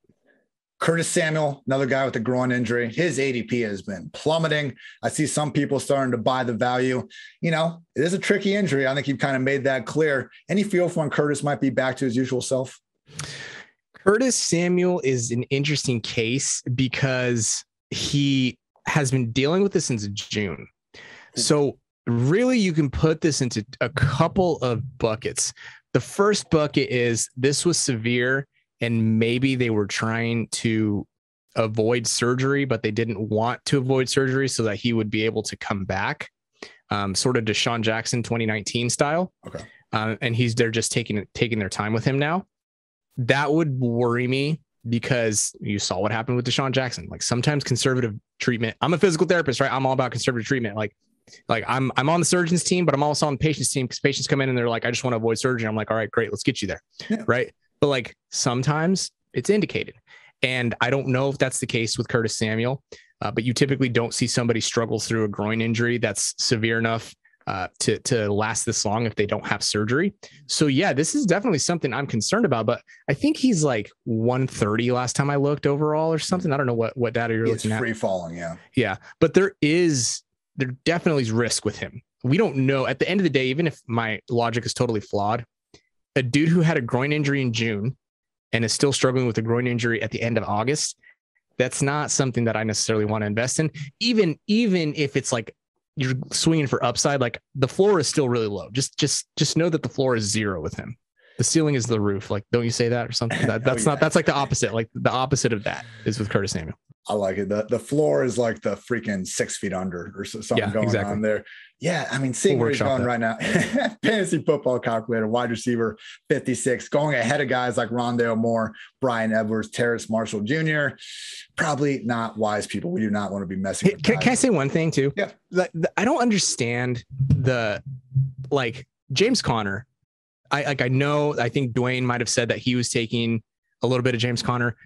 Curtis Samuel, another guy with a groin injury. His ADP has been plummeting. I see some people starting to buy the value. It is a tricky injury. I think you've kind of made that clear. Any feel for when Curtis might be back to his usual self? Curtis Samuel is an interesting case because he has been dealing with this since June. So really, you can put this into a couple of buckets. The first bucket is this was severe, and maybe they were trying to avoid surgery, but they didn't want to avoid surgery so that he would be able to come back, sort of Deshaun Jackson 2019 style. Okay. And they're just taking their time with him now. That would worry me because you saw what happened with Deshaun Jackson. Like, sometimes conservative treatment. I'm a physical therapist, right? I'm all about conservative treatment. Like I'm on the surgeon's team, but I'm also on the patient's team because patients come in and they're like, I just want to avoid surgery. I'm like, all right, great. Let's get you there. Yeah. Right. But like, sometimes it's indicated. And I don't know if that's the case with Curtis Samuel, but you typically don't see somebody struggle through a groin injury that's severe enough to last this long if they don't have surgery. So yeah, this is definitely something I'm concerned about, but I think he's like 130 last time I looked overall or something. I don't know what data you're looking at. Free falling. Yeah. Yeah. But there definitely is risk with him. We don't know at the end of the day, even if my logic is totally flawed, a dude who had a groin injury in June and is still struggling with a groin injury at the end of August, that's not something that I necessarily want to invest in. Even if it's like you're swinging for upside, like the floor is still really low. Just know that the floor is 0 with him. The ceiling is the roof. Like, don't you say that or something? That's not, that's like the opposite. Like the opposite of that is with Curtis Samuel. I like it. The floor is like the freaking 6 feet under or something going on there. Yeah. I mean, seeing where he's going right now. Fantasy football calculator, wide receiver, 56, going ahead of guys like Rondale Moore, Brian Edwards, Terrace Marshall Jr. Probably not wise people. We do not want to be messing with Can I say one thing too? Yeah. I don't understand James Conner. I think Dwayne might've said that he was taking a little bit of James Conner,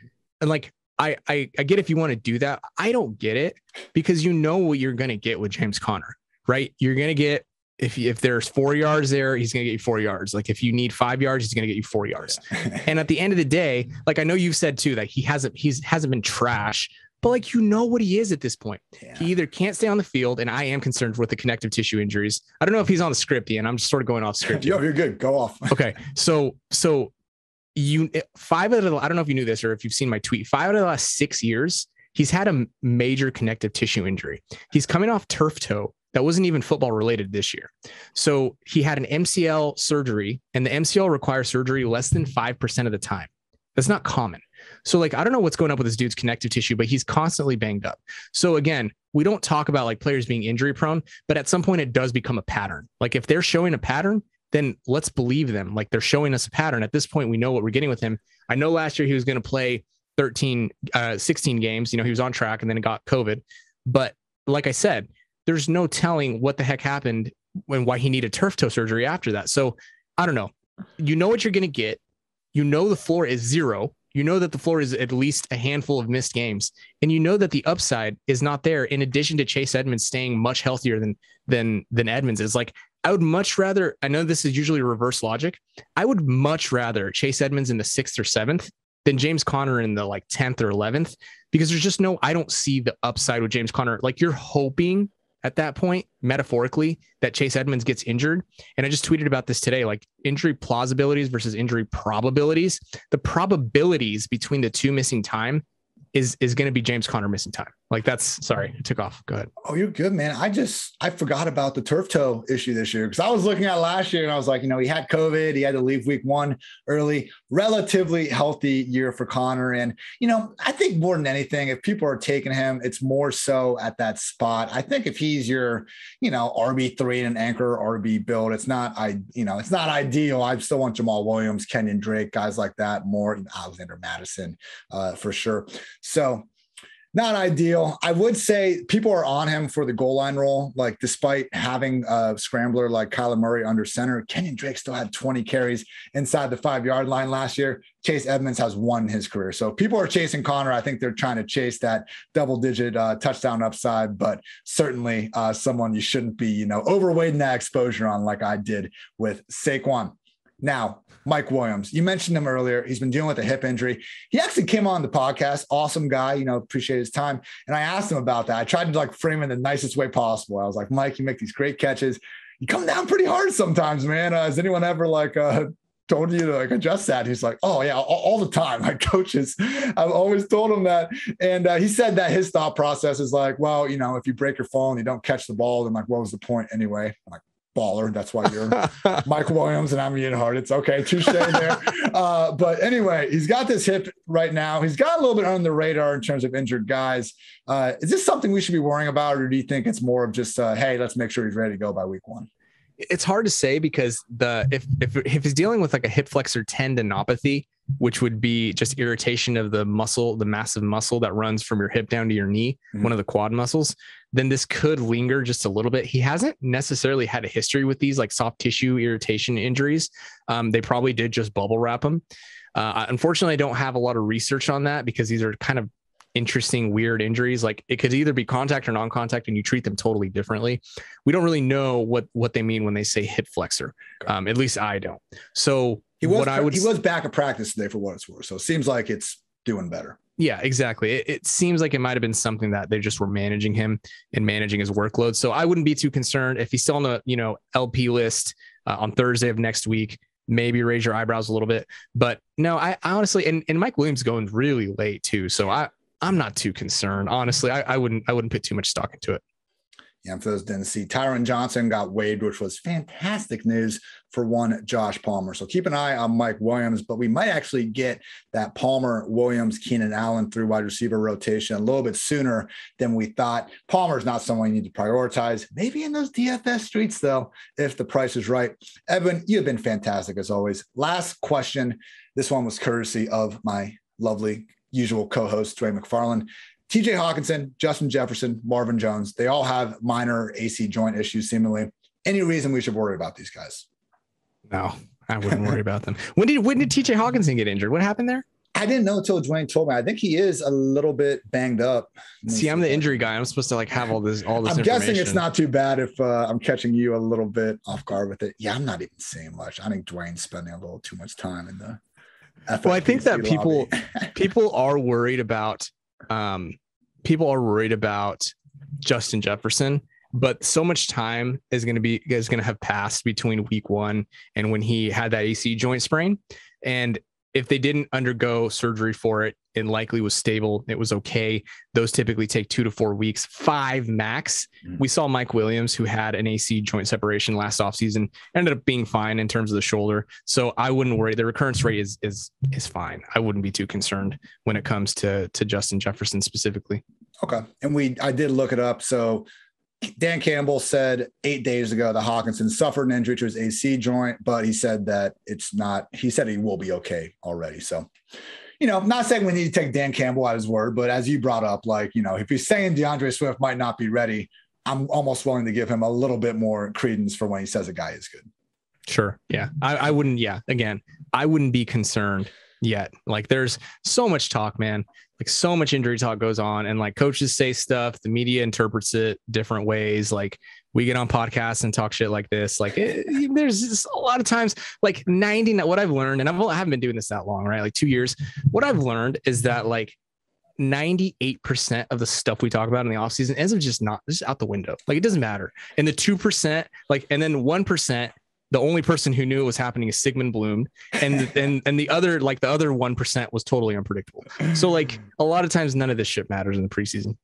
and I get if you want to do that. I don't get it, because you know what you're going to get with James Conner, right? You're going to get, if there's 4 yards there, he's going to get you 4 yards. Like if you need 5 yards, he's going to get you 4 yards. Yeah. And at the end of the day, like I know you've said too, that he hasn't been trash, but like, you know what he is at this point. Yeah. He either can't stay on the field, and I am concerned with the connective tissue injuries. I don't know if he's on the script, Ian. I'm just sort of going off script. Yo, you're good. Go off. Okay. So I don't know if you knew this or if you've seen my tweet, 5 out of the last 6 years, he's had a major connective tissue injury. He's coming off turf toe. That wasn't even football related this year. So he had an MCL surgery, and the MCL requires surgery less than 5% of the time. That's not common. So I don't know what's going up with this dude's connective tissue, but he's constantly banged up. So again, we don't talk about like players being injury prone, but at some point it does become a pattern. Like if they're showing a pattern, then let's believe them. Like they're showing us a pattern. At this point, we know what we're getting with him. I know last year he was going to play 16 games. He was on track, and then it got COVID. But like I said, there's no telling what the heck happened and why he needed turf toe surgery after that. So I don't know. You know what you're going to get. You know the floor is 0. You know that the floor is at least a handful of missed games, and you know that the upside is not there. In addition to Chase Edmonds staying much healthier than Edmonds is. Like I would much rather. I know this is usually reverse logic. I would much rather Chase Edmonds in the 6th or 7th than James Conner in the 10th or 11th, because there's just I don't see the upside with James Conner. Like you're hoping at that point, metaphorically, that Chase Edmonds gets injured. And I just tweeted about this today, like injury plausibilities versus injury probabilities. The probabilities between the two missing time is going to be James Conner missing time. Like sorry, I took off. Go ahead. Oh, you're good, man. I forgot about the turf toe issue this year, because I was looking at last year and I was like, he had COVID. He had to leave week 1 early, relatively healthy year for Conner. And, I think more than anything, if people are taking him, it's more so at that spot. I think if he's your, RB3 and an anchor RB build, it's not ideal. I still want Jamal Williams, Kenyon Drake, guys like that, more Alexander Madison for sure. So not ideal. I would say people are on him for the goal line role. Like despite having a scrambler like Kyler Murray under center, Kenyon Drake still had 20 carries inside the 5-yard line last year. Chase Edmonds has 1 in his career. So people are chasing Conner. I think they're trying to chase that double-digit touchdown upside, but certainly someone you shouldn't be, overweighting that exposure on like I did with Saquon. Now, Mike Williams, you mentioned him earlier. He's been dealing with a hip injury. He actually came on the podcast. Awesome guy, appreciate his time. And I asked him about that. I tried to frame it in the nicest way possible. I was like, Mike, you make these great catches. You come down pretty hard sometimes, man. Has anyone ever told you to adjust that? He's like, oh yeah, all the time. My coaches, I've always told him that. And he said that his thought process is like, well, if you break your fall and you don't catch the ball, then what was the point anyway? I'm like, baller. That's why you're Mike Williams and I'm Ian Hartitz. Okay, touche there. But anyway, he's got this hip right now. He's got a little bit under the radar in terms of injured guys. Is this something we should be worrying about, or do you think it's more of just, hey, let's make sure he's ready to go by week 1? It's hard to say, because if he's dealing with a hip flexor tendinopathy, which would be just irritation of the muscle, the massive muscle that runs from your hip down to your knee, one of the quad muscles, then this could linger just a little bit. He hasn't necessarily had a history with these soft tissue irritation injuries. They probably did just bubble wrap them. Unfortunately, I don't have a lot of research on that, because these are kind of interesting, weird injuries. Like it could either be contact or non-contact, and you treat them totally differently. We don't really know what they mean when they say hip flexor. At least I don't. So he was back at practice today for what it's worth. So it seems like it's doing better. Yeah, exactly. It seems like it might've been something that they just were managing him and managing his workload. So I wouldn't be too concerned if he's still on the, LP list on Thursday of next week. Maybe raise your eyebrows a little bit, but no, I honestly, and Mike Williams going really late too. So I'm not too concerned. Honestly, I wouldn't put too much stock into it. Yeah, for those who didn't see, Tyron Johnson got waived, which was fantastic news for one Josh Palmer. So keep an eye on Mike Williams, but we might actually get that Palmer, Williams, Keenan Allen through wide receiver rotation a little bit sooner than we thought. Palmer's not someone you need to prioritize. Maybe in those DFS streets, though, if the price is right. Edwin, you've been fantastic as always. Last question. This one was courtesy of my lovely usual co-host, Dwayne McFarland. TJ Hawkinson, Justin Jefferson, Marvin Jones, they all have minor AC joint issues, seemingly. Any reason we should worry about these guys? No, I wouldn't worry about them. When did TJ Hawkinson get injured? What happened there? I didn't know until Dwayne told me. I think he is a little bit banged up. See, I'm the injury guy. I'm supposed to like have all this I'm guessing it's not too bad if I'm catching you a little bit off guard with it. Yeah, I'm not even saying much. I think Dwayne's spending a little too much time in the FFPC Well, I think that lobby. people are worried about Justin Jefferson, but so much time is going to have passed between week 1 and when he had that AC joint sprain. And if they didn't undergo surgery for it, it likely was stable. It was okay. Those typically take 2 to 4 weeks, 5 max. We saw Mike Williams, who had an AC joint separation last offseason, ended up being fine in terms of the shoulder. So I wouldn't worry. The recurrence rate is fine. I wouldn't be too concerned when it comes to Justin Jefferson specifically. Okay. And I did look it up. So Dan Campbell said 8 days ago that Hawkinson suffered an injury to his AC joint, but he said that he said he will be okay already. So, not saying we need to take Dan Campbell at his word, but as you brought up, if he's saying DeAndre Swift might not be ready, I'm almost willing to give him a little bit more credence for when he says a guy is good. Sure. Yeah. I wouldn't. Yeah. Again, I wouldn't be concerned yet. Like there's so much talk, man. Like so much injury talk goes on and like coaches say stuff, the media interprets it different ways. Like we get on podcasts and talk shit like this. Like there's just a lot of times like 90, what I've learned, and I haven't been doing this that long, right? Like 2 years. What I've learned is that like 98% of the stuff we talk about in the offseason ends up just out the window. Like it doesn't matter. And the 2%, and then 1%, the only person who knew it was happening is Sigmund Bloom. And the other 1% was totally unpredictable. So like a lot of times none of this shit matters in the preseason.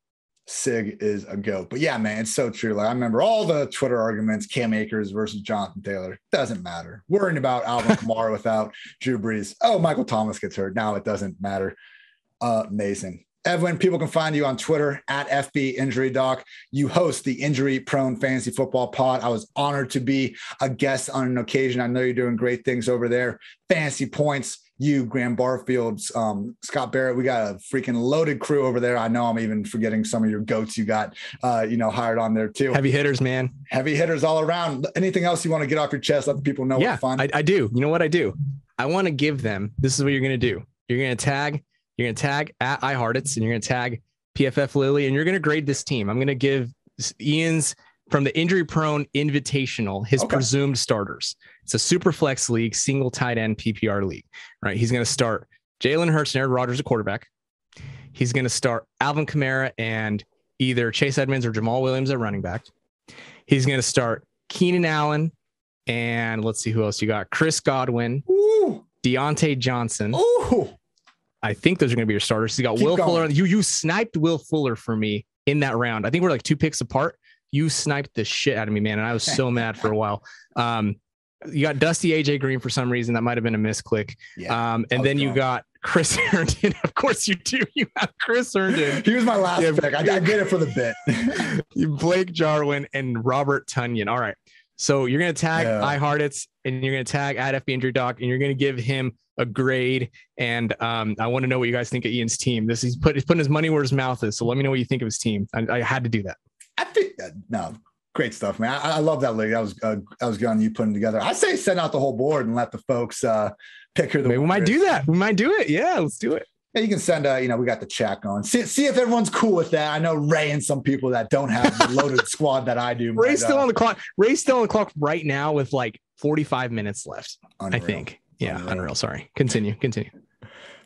Sig is a goat. But yeah, man, it's so true. Like I remember all the Twitter arguments, Cam Akers versus Jonathan Taylor. Doesn't matter. Worrying about Alvin Kamara without Drew Brees. Oh, Michael Thomas gets hurt. Now it doesn't matter. Amazing. Edwin, people can find you on Twitter at FB Injury Doc. You host the Injury Prone Fantasy Football Pod. I was honored to be a guest on an occasion. I know you're doing great things over there. Fantasy Points, you, Graham Barfield, Scott Barrett. We got a freaking loaded crew over there. I know I'm even forgetting some of your goats you got, hired on there too. Heavy hitters, man. Heavy hitters all around. Anything else you want to get off your chest? Let the people know. Yeah, I do. You know what I do? I want to give them. This is what you're going to do. You're going to tag at Ian Hartitz and you're going to tag PFF Lily and you're going to grade this team. I'm going to give Ian's from the Injury Prone Invitational, his presumed starters. It's a super flex league, single tight end PPR league, right? He's going to start Jalen Hurts and Aaron Rodgers at quarterback. He's going to start Alvin Kamara and either Chase Edmonds or Jamal Williams at running back. He's going to start Keenan Allen and let's see who else you got. Chris Godwin, Deontay Johnson. Ooh. I think those are going to be your starters. You got Will Fuller. You sniped Will Fuller for me in that round. I think we're like 2 picks apart. You sniped the shit out of me, man. And I was so mad for a while. You got Dusty AJ Green for some reason. That might've been a misclick. Yeah, and then you got Chris Herndon. Of course you do. You have Chris Herndon. He was my last pick. I did it for the bit. Blake Jarwin and Robert Tunyon. All right. So you're going to tag iHeartits and you're going to tag at FB Injury Doc and you're going to give him a grade. And I want to know what you guys think of Ian's team. He's putting his money where his mouth is. So let me know what you think of his team. I had to do that. I think great stuff, man. I love that league. That was good on you putting together. I say send out the whole board and let the folks pick who we might do that. We might do it. Yeah, let's do it. Yeah, you can send we got the chat going. See if everyone's cool with that. I know Ray and some people that don't have the loaded squad that I do. Ray's still on the clock. Ray's still on the clock right now with like 45 minutes left. Unreal. I think. Yeah, unreal. Sorry. Continue.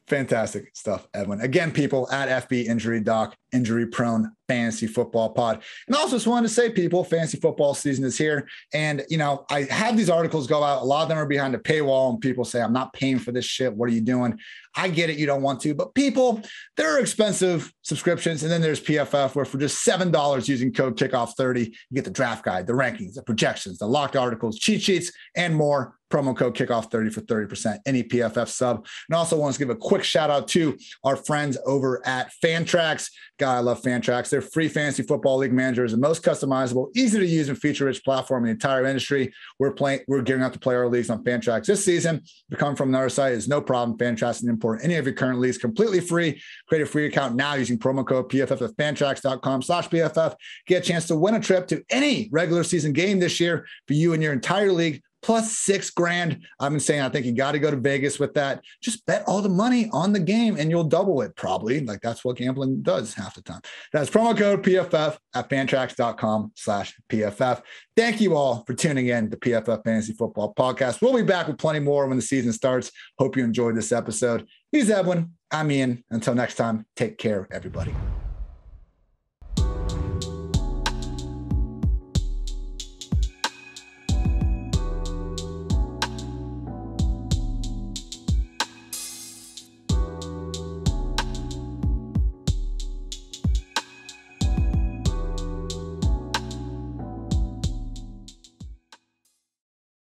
Fantastic stuff, Edwin. Again, people, at FB Injury Doc, Injury Prone Fantasy Football Pod. And also just wanted to say, people, fantasy football season is here. And, I have these articles go out. A lot of them are behind a paywall and people say, I'm not paying for this shit. What are you doing? I get it. You don't want to, but people, there are expensive subscriptions. And then there's PFF, where for just $7 using code Kickoff30, you get the draft guide, the rankings, the projections, the locked articles, cheat sheets, and more. Promo code Kickoff30 for 30%, any PFF sub. And also want to give a quick shout out to our friends over at Fantrax. God, I love Fantrax. Their free fantasy football league manager is the most customizable, easy to use, and feature-rich platform in the entire industry. We're gearing out to play our leagues on Fantrax this season. If you come from another site, it's no problem. Fantrax can import any of your current leagues completely free. Create a free account now using promo code PFF at fantrax.com/PFF. Get a chance to win a trip to any regular season game this year for you and your entire league, plus $6,000. I've been saying, I think you got to go to Vegas with that. Just bet all the money on the game and you'll double it probably. Like that's what gambling does half the time. That's promo code PFF at fantrax.com/PFF. Thank you all for tuning in to PFF Fantasy Football Podcast. We'll be back with plenty more when the season starts. Hope you enjoyed this episode. He's Edwin. I'm Ian. Until next time, take care, everybody.